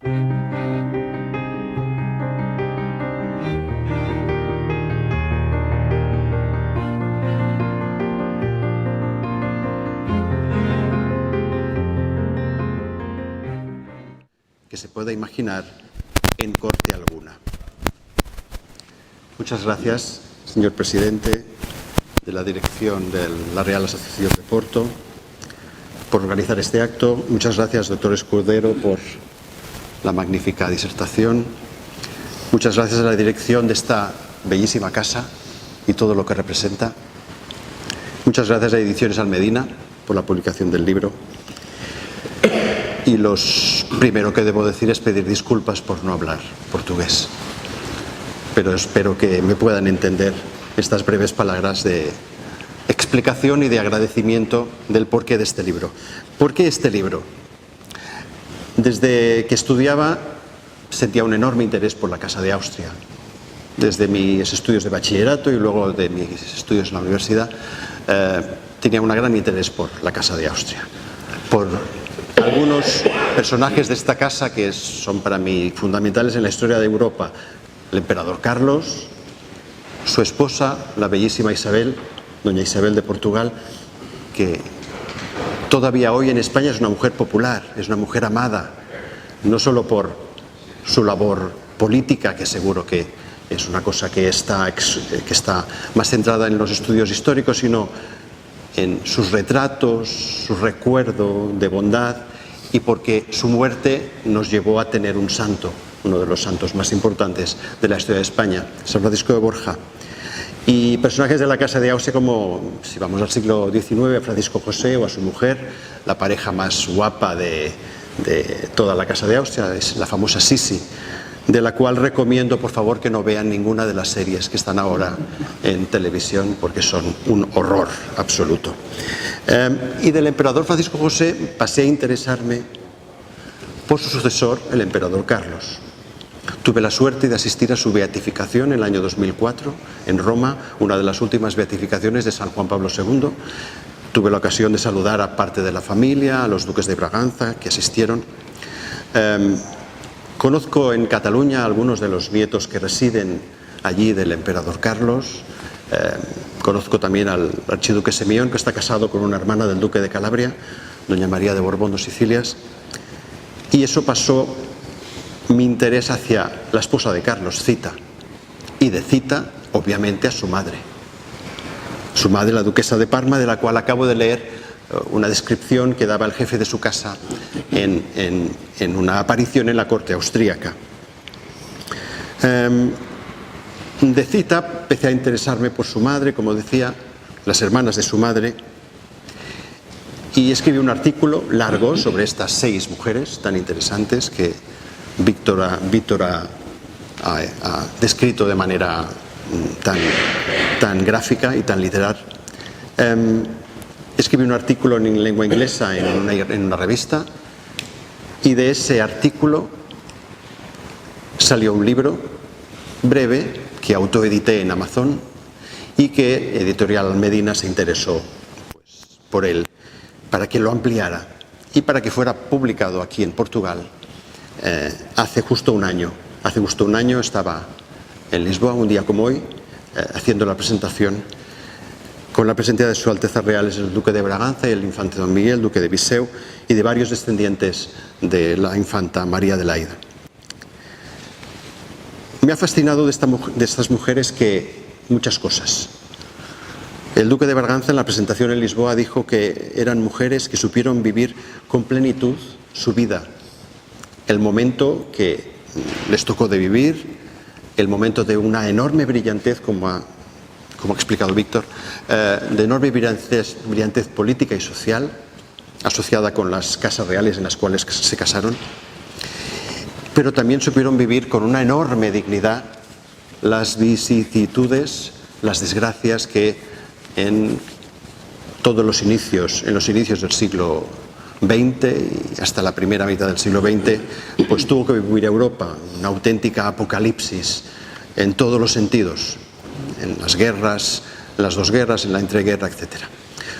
Que se pueda imaginar en corte alguna. Muchas gracias, señor presidente de la dirección de la Real Asociación de Porto, por organizar este acto. Muchas gracias, doctor Escudero, por la magnífica disertación. Muchas gracias a la dirección de esta bellísima casa y todo lo que representa. Muchas gracias a Ediciones Almedina por la publicación del libro. Y lo primero que debo decir es pedir disculpas por no hablar portugués. Pero espero que me puedan entender estas breves palabras de explicación y de agradecimiento del porqué de este libro. ¿Por qué este libro? Desde que estudiaba sentía un enorme interés por la Casa de Austria. Desde mis estudios de bachillerato y luego de mis estudios en la universidad tenía un gran interés por la Casa de Austria, por algunos personajes de esta casa que son para mí fundamentales en la historia de Europa. El emperador Carlos, su esposa, la bellísima Isabel, doña Isabel de Portugal, que todavía hoy en España es una mujer popular, es una mujer amada, no solo por su labor política, que seguro que es una cosa que está más centrada en los estudios históricos, sino en sus retratos, su recuerdo de bondad, y porque su muerte nos llevó a tener un santo, uno de los santos más importantes de la historia de España, San Francisco de Borja. Y personajes de la Casa de Austria como, si vamos al siglo XIX, a Francisco José o a su mujer, la pareja más guapa de toda la Casa de Austria, es la famosa Sisi, de la cual recomiendo por favor que no vean ninguna de las series que están ahora en televisión porque son un horror absoluto. Y del emperador Francisco José pasé a interesarme por su sucesor, el emperador Carlos. Tuve la suerte de asistir a su beatificación en el año 2004 en Roma, una de las últimas beatificaciones de San Juan Pablo II. Tuve la ocasión de saludar a parte de la familia, a los duques de Braganza que asistieron. Conozco en Cataluña a algunos de los nietos que residen allí del emperador Carlos. Conozco también al archiduque Semión, que está casado con una hermana del duque de Calabria, doña María de Borbón dos Sicilias. Y eso pasó mi interés hacia la esposa de Carlos, Zita, y de Zita, obviamente, a su madre, la duquesa de Parma, de la cual acabo de leer una descripción que daba el jefe de su casa en una aparición en la corte austríaca. De Zita empecé a interesarme por su madre, como decía, las hermanas de su madre, y escribí un artículo largo sobre estas 6 mujeres tan interesantes que Víctor ha descrito de manera tan gráfica y tan literal. Escribí un artículo en lengua inglesa en una revista, y de ese artículo salió un libro breve que autoedité en Amazon y que Editorial Almedina se interesó por él para que lo ampliara y para que fuera publicado aquí en Portugal. Hace justo un año estaba en Lisboa, un día como hoy, haciendo la presentación con la presencia de Su Alteza Reales el Duque de Braganza y el Infante Don Miguel, Duque de Viseu, y de varios descendientes de la Infanta María de Laida. Me ha fascinado de estas mujeres muchas cosas. El Duque de Braganza en la presentación en Lisboa dijo que eran mujeres que supieron vivir con plenitud su vida, el momento que les tocó de vivir, el momento de una enorme brillantez, como ha explicado Víctor, de enorme brillantez política y social, asociada con las casas reales en las cuales se casaron, pero también supieron vivir con una enorme dignidad las vicisitudes, las desgracias que en los inicios del siglo XX y hasta la primera mitad del siglo XX, pues tuvo que vivir Europa, una auténtica apocalipsis en todos los sentidos, en las guerras, en las 2 guerras, en la entreguerra, etc.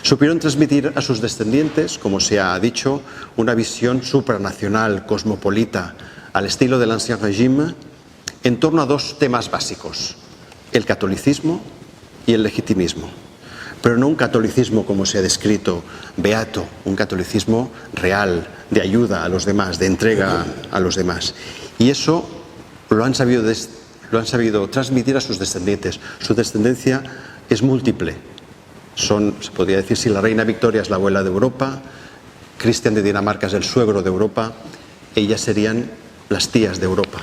Supieron transmitir a sus descendientes, como se ha dicho, una visión supranacional, cosmopolita al estilo del Ancien Régime, en torno a dos temas básicos: el catolicismo y el legitimismo. Pero no un catolicismo como se ha descrito, beato, un catolicismo real, de ayuda a los demás, de entrega a los demás. Y eso lo han sabido transmitir a sus descendientes. Su descendencia es múltiple. Se podría decir, si la reina Victoria es la abuela de Europa, Cristian de Dinamarca es el suegro de Europa, ellas serían las tías de Europa,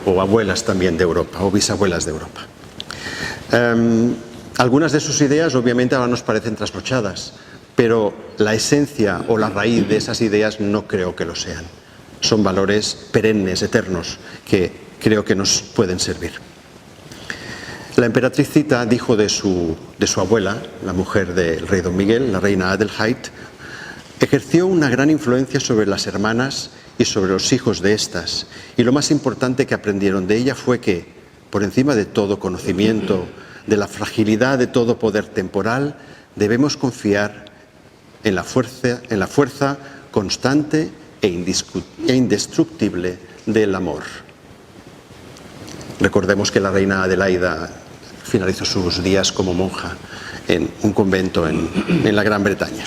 o abuelas también de Europa, o bisabuelas de Europa. Algunas de sus ideas obviamente ahora nos parecen trasnochadas, pero la esencia o la raíz de esas ideas no creo que lo sean. Son valores perennes, eternos, que creo que nos pueden servir. La emperatriz Zita dijo de su abuela, la mujer del rey Don Miguel, la reina Adelheid, ejerció una gran influencia sobre las hermanas y sobre los hijos de estas, y lo más importante que aprendieron de ella fue que, por encima de todo conocimiento, de la fragilidad de todo poder temporal, debemos confiar en la fuerza constante e indestructible del amor. Recordemos que la reina Adelaida finalizó sus días como monja en un convento en la Gran Bretaña.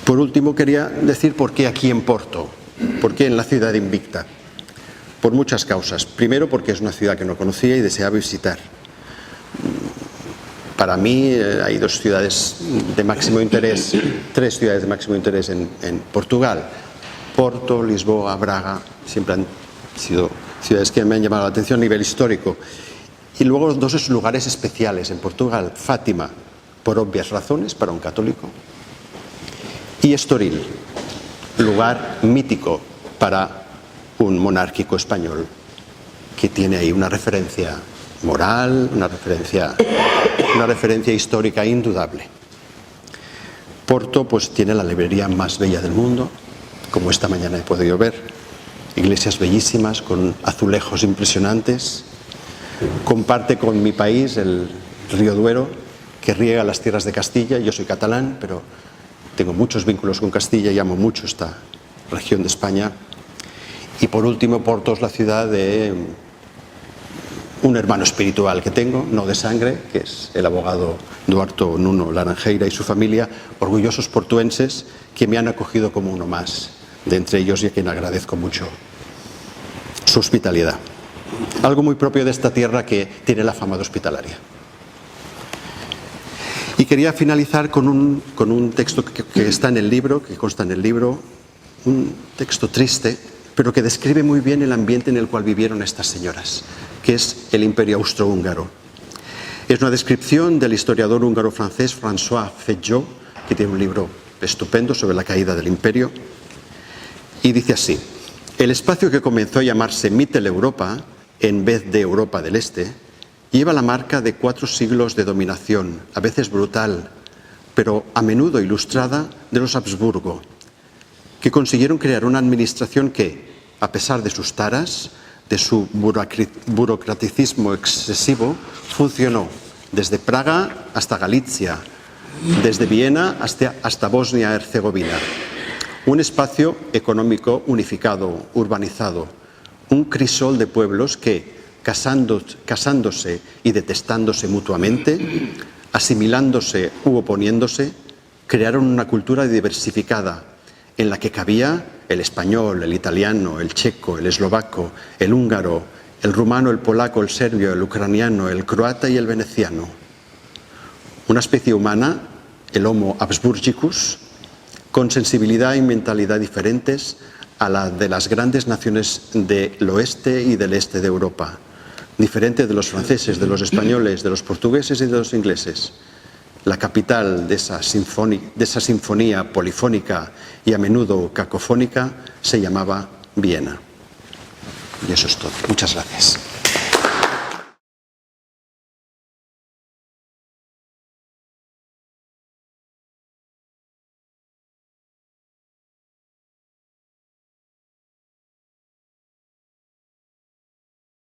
Por último, quería decir por qué aquí en Porto, por qué en la ciudad invicta. Por muchas causas. Primero, porque es una ciudad que no conocía y deseaba visitar. Para mí hay dos ciudades de máximo interés, tres ciudades de máximo interés en Portugal: Porto, Lisboa, Braga. Siempre han sido ciudades que me han llamado la atención a nivel histórico. Y luego dos lugares especiales en Portugal: Fátima, por obvias razones para un católico, y Estoril, lugar mítico para un monárquico español que tiene ahí una referencia moral, una referencia histórica indudable. Porto pues tiene la librería más bella del mundo, como esta mañana he podido ver, iglesias bellísimas con azulejos impresionantes. Comparte con mi país el río Duero, que riega las tierras de Castilla. Yo soy catalán, pero tengo muchos vínculos con Castilla y amo mucho esta región de España. Y por último, Porto es la ciudad de un hermano espiritual que tengo, no de sangre, que es el abogado Duarto Nuno Laranjeira y su familia, orgullosos portuenses que me han acogido como uno más de entre ellos y a quien agradezco mucho su hospitalidad. Algo muy propio de esta tierra que tiene la fama de hospitalaria. Y quería finalizar con un texto que está en el libro, que consta en el libro, un texto triste, pero que describe muy bien el ambiente en el cual vivieron estas señoras, que es el Imperio Austrohúngaro. Es una descripción del historiador húngaro-francés François Feijó, que tiene un libro estupendo sobre la caída del imperio, y dice así: el espacio que comenzó a llamarse Mitteleuropa, en vez de Europa del Este, lleva la marca de 4 siglos de dominación, a veces brutal, pero a menudo ilustrada, de los Habsburgo, que consiguieron crear una administración que, a pesar de sus taras, de su burocraticismo excesivo, funcionó desde Praga hasta Galicia, desde Viena hasta Bosnia-Herzegovina. Un espacio económico unificado, urbanizado, un crisol de pueblos que, casándose y detestándose mutuamente, asimilándose u oponiéndose, crearon una cultura diversificada, en la que cabía el español, el italiano, el checo, el eslovaco, el húngaro, el rumano, el polaco, el serbio, el ucraniano, el croata y el veneciano. Una especie humana, el Homo Habsburgicus, con sensibilidad y mentalidad diferentes a la de las grandes naciones del oeste y del este de Europa, diferente de los franceses, de los españoles, de los portugueses y de los ingleses. La capital de esa sinfonía polifónica y a menudo cacofónica se llamaba Viena. Y eso es todo. Muchas gracias.